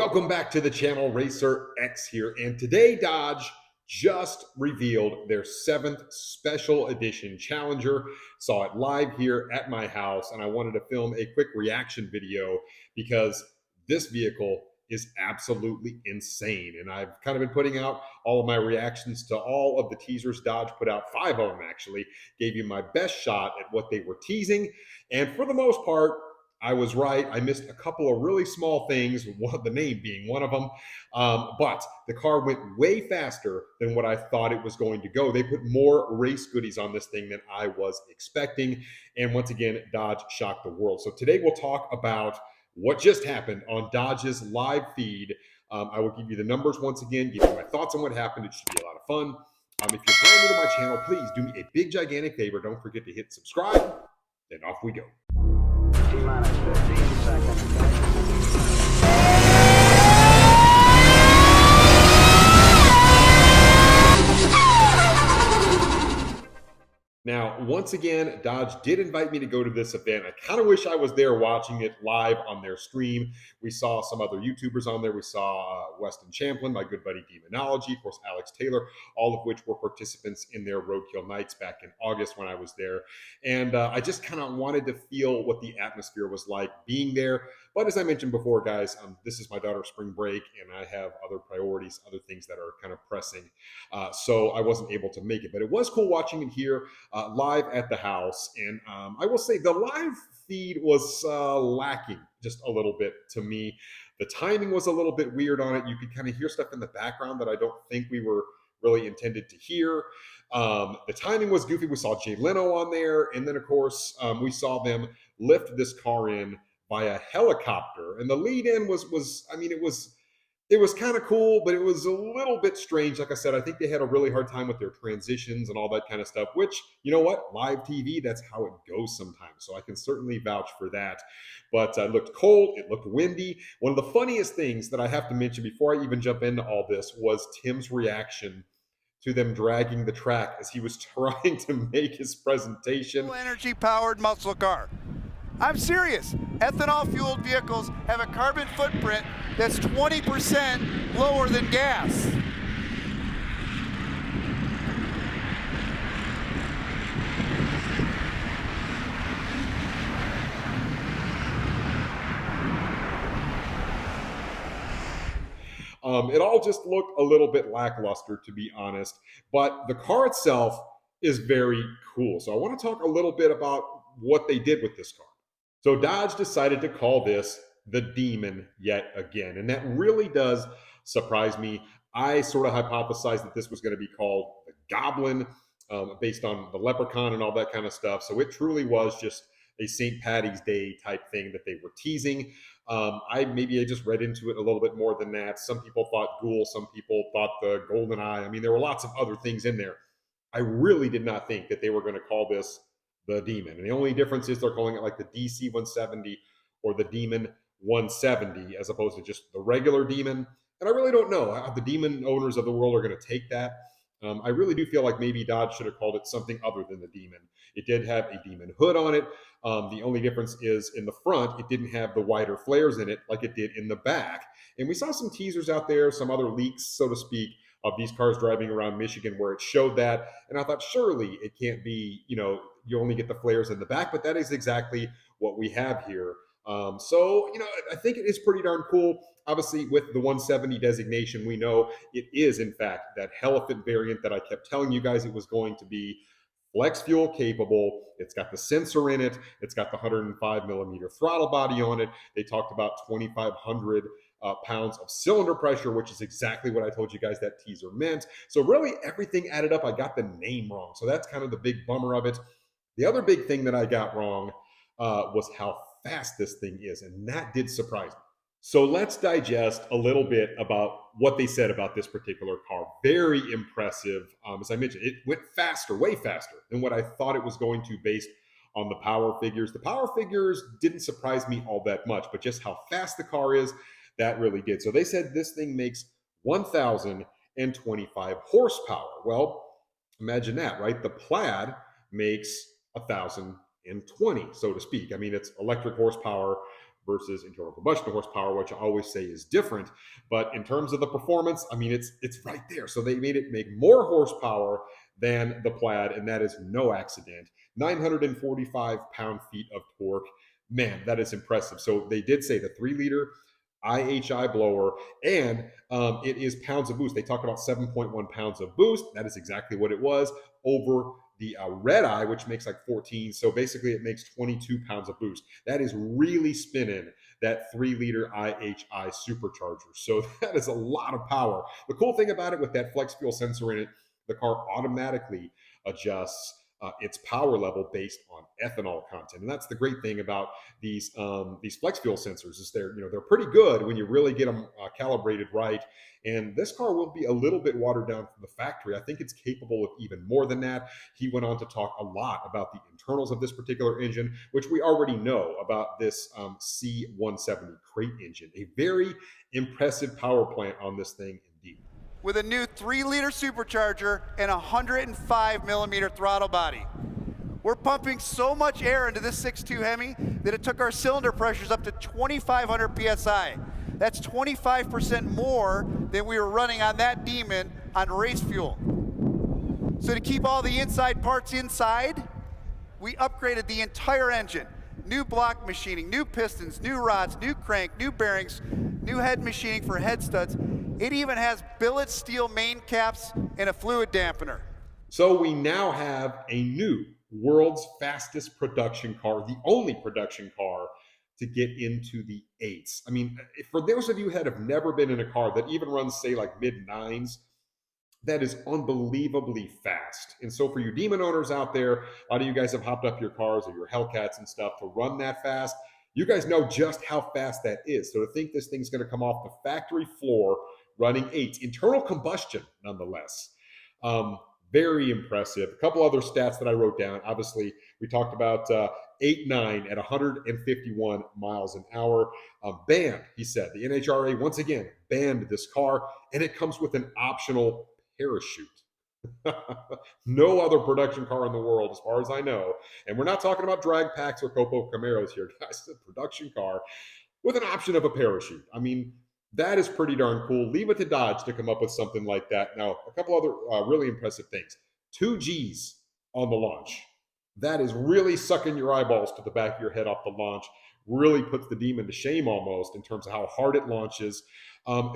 Welcome back to the channel. Racer X here, and today Dodge just revealed their 7th special edition Challenger. Saw it live here at my house, and I wanted to film a quick reaction video because this vehicle is absolutely insane. And I've kind of been putting out all of my reactions to all of the teasers Dodge put out. 5 of them actually gave you my best shot at what they were teasing, and for the most part I was right. I missed a couple of really small things, the name being one of them. But the car went way faster than what I thought it was going to go. They put more race goodies on this thing than I was expecting. And once again, Dodge shocked the world. So today we'll talk about what just happened on Dodge's live feed. I will give you the numbers once again, give you my thoughts on what happened. It should be a lot of fun. If you're brand new to my channel, please do me a big, gigantic favor. Don't forget to hit subscribe. Then off we go. T-minus 15 seconds. Now, once again, Dodge did invite me to go to this event. I kind of wish I was there watching it live on their stream. We saw some other YouTubers on there. We saw Weston Champlin, my good buddy Demonology, of course, Alex Taylor, all of which were participants in their Roadkill Nights back in August when I was there. And I just kind of wanted to feel what the atmosphere was like being there. But as I mentioned before, guys, this is my daughter's spring break, and I have other priorities, other things that are kind of pressing. So I wasn't able to make it. But it was cool watching it here. Live at the house. And I will say the live feed was lacking just a little bit to me. The timing was a little bit weird on it. You could kind of hear stuff in the background that I don't think we were really intended to hear. The timing was goofy. We saw Jay Leno on there. And then, of course, we saw them lift this car in by a helicopter. And the lead in was I mean, it was kind of cool, but it was a little bit strange. Like I said, I think they had a really hard time with their transitions and all that kind of stuff, which, you know what, live TV, that's how it goes sometimes. So I can certainly vouch for that. But it looked cold. It looked windy. One of the funniest things that I have to mention before I even jump into all this was Tim's reaction to them dragging the track as he was trying to make his presentation. Energy-powered muscle car. I'm serious. Ethanol-fueled vehicles have a carbon footprint that's 20% lower than gas. It all just looked a little bit lackluster, to be honest, but the car itself is very cool. So I want to talk a little bit about what they did with this car. So Dodge decided to call this the Demon yet again, and that really does surprise me. I sort of hypothesized that this was going to be called the Goblin, based on the Leprechaun and all that kind of stuff. So it truly was just a St. Paddy's Day type thing that they were teasing. Maybe I just read into it a little bit more than that. Some people thought Ghoul, some people thought the Golden Eye. I mean, there were lots of other things in there. I really did not think that they were going to call this the Demon. And the only difference is they're calling it like the DC 170 or the Demon 170 as opposed to just the regular Demon. And I really don't know how the Demon owners of the world are going to take that. I really do feel like maybe Dodge should have called it something other than the Demon. It did have a Demon hood on it. The only difference is in the front, it didn't have the wider flares in it like it did in the back. And we saw some teasers out there, some other leaks, so to speak, of these cars driving around Michigan where it showed that. And I thought, surely it can't be, you only get the flares in the back, but that is exactly what we have here. So, I think it is pretty darn cool. Obviously, with the 170 designation, we know it is, in fact, that Elephant variant that I kept telling you guys it was going to be. Flex fuel capable. It's got the sensor in it. It's got the 105 millimeter throttle body on it. They talked about 2,500 pounds of cylinder pressure, which is exactly what I told you guys that teaser meant. So really everything added up. I got the name wrong. So that's kind of the big bummer of it. The other big thing that I got wrong was how fast this thing is. And that did surprise me. So let's digest a little bit about what they said about this particular car. Very impressive. As I mentioned, it went faster, way faster than what I thought it was going to based on the power figures. The power figures didn't surprise me all that much, but just how fast the car is, that really did. So they said this thing makes 1,025 horsepower. Well, imagine that, right? The Plaid makes 1,020, so to speak. I mean, it's electric horsepower versus internal combustion horsepower, which I always say is different. But in terms of the performance, I mean, it's right there. So they made it make more horsepower than the Plaid, and that is no accident. 945 pound-feet of torque. Man, that is impressive. So they did say the 3-liter IHI blower, and it is pounds of boost. They talk about 7.1 pounds of boost. That is exactly what it was over the red eye, which makes like 14. So basically, it makes 22 pounds of boost. That is really spinning that 3-liter IHI supercharger. So that is a lot of power. The cool thing about it, with that flex fuel sensor in it, the car automatically adjusts its power level based on ethanol content, and that's the great thing about these flex fuel sensors, is they're pretty good when you really get them calibrated right. And this car will be a little bit watered down from the factory. I think it's capable of even more than that. He went on to talk a lot about the internals of this particular engine, which we already know about this C170 crate engine. A very impressive power plant on this thing indeed. With a new 3-liter supercharger and a 105mm throttle body. We're pumping so much air into this 6.2 Hemi that it took our cylinder pressures up to 2,500 PSI. That's 25% more than we were running on that Demon on race fuel. So to keep all the inside parts inside, we upgraded the entire engine. New block machining, new pistons, new rods, new crank, new bearings, new head machining for head studs. It even has billet steel main caps and a fluid dampener. So we now have a new world's fastest production car, the only production car to get into the 8s. I mean, for those of you that have never been in a car that even runs, say, like mid-9s, that is unbelievably fast. And so for you Demon owners out there, a lot of you guys have hopped up your cars or your Hellcats and stuff to run that fast. You guys know just how fast that is. So to think this thing's going to come off the factory floor running 8s, internal combustion nonetheless. Very impressive. A couple other stats that I wrote down. Obviously, we talked about 8.9 at 151 miles an hour. Banned, he said. The NHRA, once again, banned this car, and it comes with an optional parachute. No other production car in the world, as far as I know. And we're not talking about drag packs or Copo Camaros here, guys. It's a production car with an option of a parachute. I mean, that is pretty darn cool. Leave it to Dodge to come up with something like that. Now, a couple other really impressive things. 2 Gs on the launch. That is really sucking your eyeballs to the back of your head off the launch. Really puts the Demon to shame almost in terms of how hard it launches,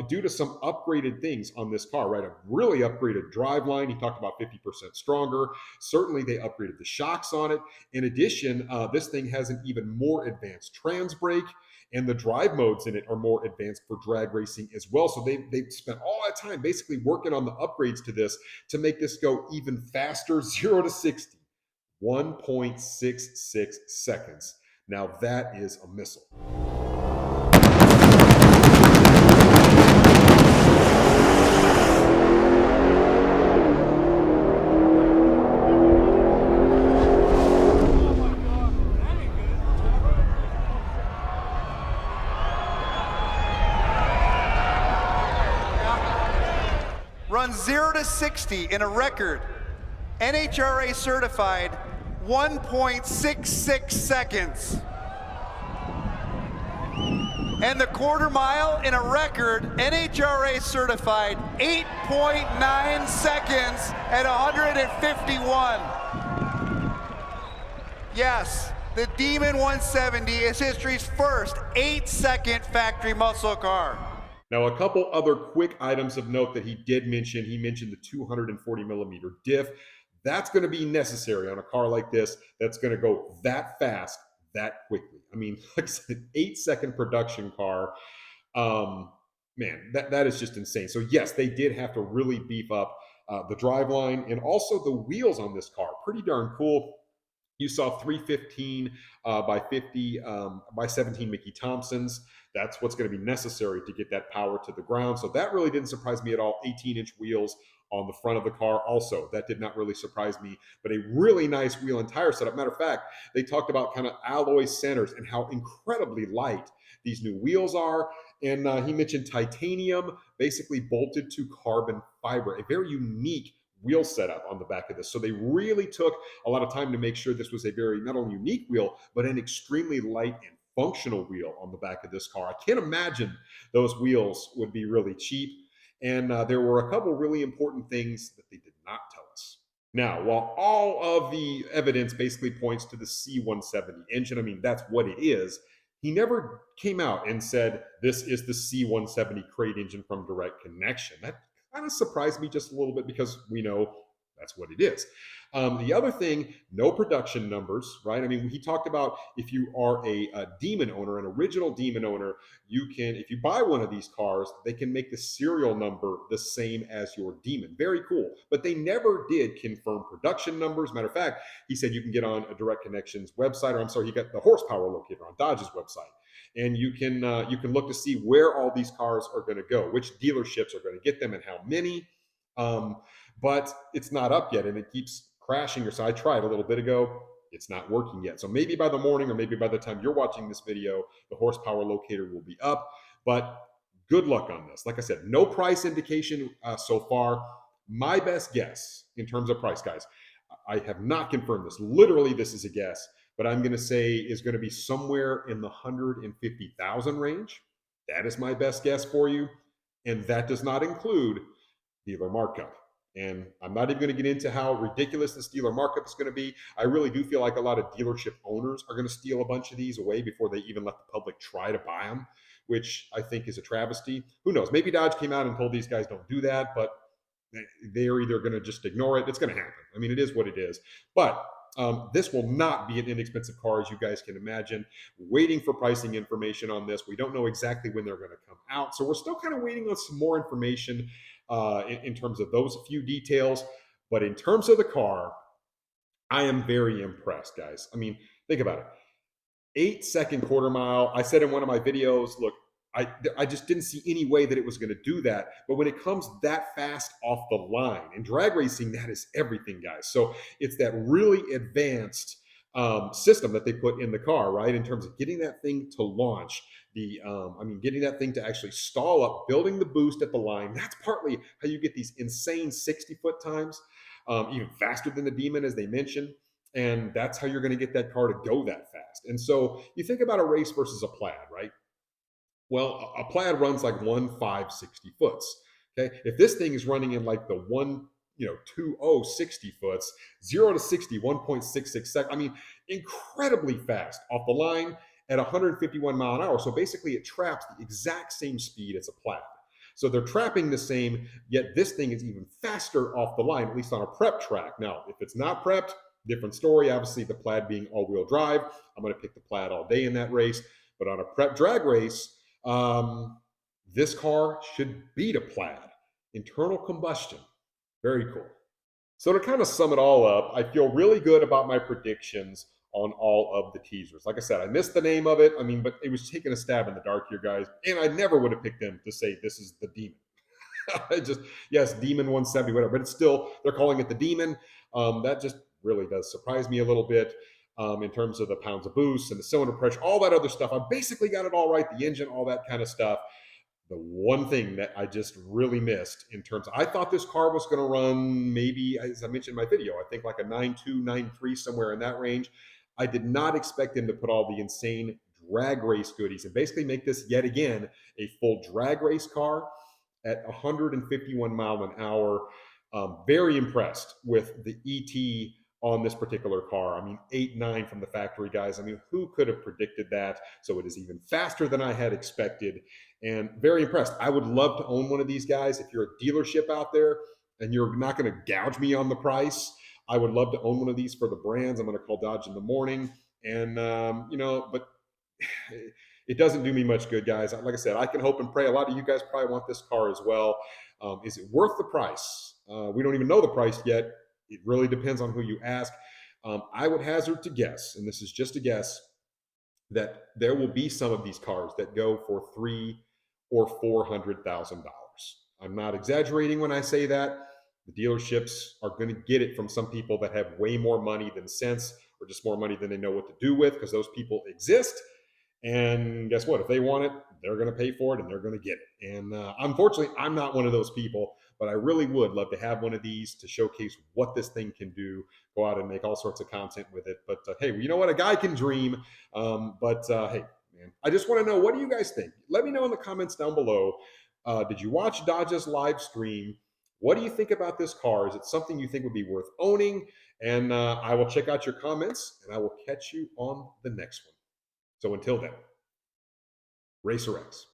due to some upgraded things on this car, right? A really upgraded driveline. He talked about 50% stronger. Certainly, they upgraded the shocks on it. In addition, this thing has an even more advanced trans brake, and the drive modes in it are more advanced for drag racing as well. So they've spent all that time basically working on the upgrades to this to make this go even faster, 0 to 60, 1.66 seconds. Now that is a missile. Runs 0 to 60 in a record NHRA certified 1.66 seconds. And the quarter mile in a record NHRA certified 8.9 seconds at 151. Yes, the Demon 170 is history's first 8-second factory muscle car. Now, a couple other quick items of note that he did mention. He mentioned the 240 millimeter diff. That's going to be necessary on a car like this that's going to go that fast, that quickly. I mean, like I said, 8-second production car. Man, that is just insane. So yes, they did have to really beef up the driveline, and also the wheels on this car. Pretty darn cool. You saw 315 by 50 by 17 Mickey Thompsons. That's what's going to be necessary to get that power to the ground. So that really didn't surprise me at all. 18-inch wheels on the front of the car also. That did not really surprise me, but a really nice wheel and tire setup. Matter of fact, they talked about kind of alloy centers and how incredibly light these new wheels are. And he mentioned titanium basically bolted to carbon fiber, a very unique wheel setup on the back of this. So they really took a lot of time to make sure this was a very not only unique wheel, but an extremely light and functional wheel on the back of this car. I can't imagine those wheels would be really cheap. And there were a couple really important things that they did not tell us. Now, while all of the evidence basically points to the C170 engine, I mean, that's what it is, he never came out and said, this is the C170 crate engine from Direct Connection. That kind of surprised me just a little bit because we know that's what it is. The other thing, no production numbers, right? I mean, he talked about if you are a Demon owner, an original Demon owner, you can, if you buy one of these cars, they can make the serial number the same as your Demon. Very cool. But they never did confirm production numbers. Matter of fact, he said you can get on a Direct Connections website, or I'm sorry, he got the horsepower locator on Dodge's website, and you can look to see where all these cars are going to go, which dealerships are going to get them, and how many. But it's not up yet, and it keeps crashing. So I tried a little bit ago. It's not working yet. So maybe by the morning, or maybe by the time you're watching this video, the horsepower locator will be up. But good luck on this. Like I said, no price indication so far. My best guess in terms of price, guys, I have not confirmed this. Literally, this is a guess, but I'm going to say is going to be somewhere in the 150,000 range. That is my best guess for you. And that does not include dealer markup. And I'm not even going to get into how ridiculous this dealer markup is going to be. I really do feel like a lot of dealership owners are going to steal a bunch of these away before they even let the public try to buy them, which I think is a travesty. Who knows? Maybe Dodge came out and told these guys don't do that, but they're either going to just ignore it. It's going to happen. I mean, it is what it is. But this will not be an inexpensive car, as you guys can imagine. Waiting for pricing information on this. We don't know exactly when they're going to come out. So we're still kind of waiting on some more information in terms of those few details. But in terms of the car, I am very impressed, guys. I mean, think about it. 8-second quarter mile. I said in one of my videos, look, I just didn't see any way that it was going to do that. But when it comes that fast off the line, in drag racing, that is everything, guys. So it's that really advanced system that they put in the car, right? In terms of getting that thing to launch, getting that thing to actually stall up, building the boost at the line. That's partly how you get these insane 60-foot times, even faster than the Demon, as they mentioned. And that's how you're going to get that car to go that fast. And so you think about a race versus a Plaid, right? Well, a Plaid runs like 1.560 foots. Okay, if this thing is running in like the 2.060 foots, 0 to 60, 1.66 seconds. I mean, incredibly fast off the line at 151 mile an hour. So basically, it traps the exact same speed as a Plaid. So they're trapping the same, yet this thing is even faster off the line, at least on a prep track. Now, if it's not prepped, different story. Obviously, the Plaid being all-wheel drive, I'm going to pick the Plaid all day in that race. But on a prep drag race, this car should beat a Plaid. Internal combustion. Very cool. So to kind of sum it all up, I feel really good about my predictions on all of the teasers. Like I said, I missed the name of it. I mean, but it was taking a stab in the dark here, guys. And I never would have picked them to say this is the Demon. Yes, Demon 170, whatever. But it's still, they're calling it the Demon. That just really does surprise me a little bit. In terms of the pounds of boost and the cylinder pressure, all that other stuff. I basically got it all right, the engine, all that kind of stuff. The one thing that I just really missed in terms of, I thought this car was going to run maybe, as I mentioned in my video, I think like a 9.2, 9.3, somewhere in that range. I did not expect them to put all the insane drag race goodies and basically make this yet again a full drag race car at 151 mile an hour. Very impressed with the ET on this particular car. I mean, 8.9 from the factory, guys. I mean, who could have predicted that? So it is even faster than I had expected, and very impressed. I would love to own one of these guys. If you're a dealership out there and you're not going to gouge me on the price, I would love to own one of these for the brands. I'm going to call Dodge in the morning, and but it doesn't do me much good, guys. Like I said, I can hope and pray. A lot of you guys probably want this car as well. Is it worth the price? We don't even know the price yet. It really depends on who you ask. I would hazard to guess, and this is just a guess, that there will be some of these cars that go for $300,000 or $400,000. I'm not exaggerating when I say that. The dealerships are going to get it from some people that have way more money than sense, or just more money than they know what to do with, because those people exist. And guess what? If they want it, they're going to pay for it and they're going to get it. And unfortunately, I'm not one of those people, but I really would love to have one of these to showcase what this thing can do, go out and make all sorts of content with it. But hey, you know what? A guy can dream. Hey, man. I just want to know, what do you guys think? Let me know in the comments down below. Did you watch Dodge's live stream? What do you think about this car? Is it something you think would be worth owning? And I will check out your comments, and I will catch you on the next one. So until then, Racer X.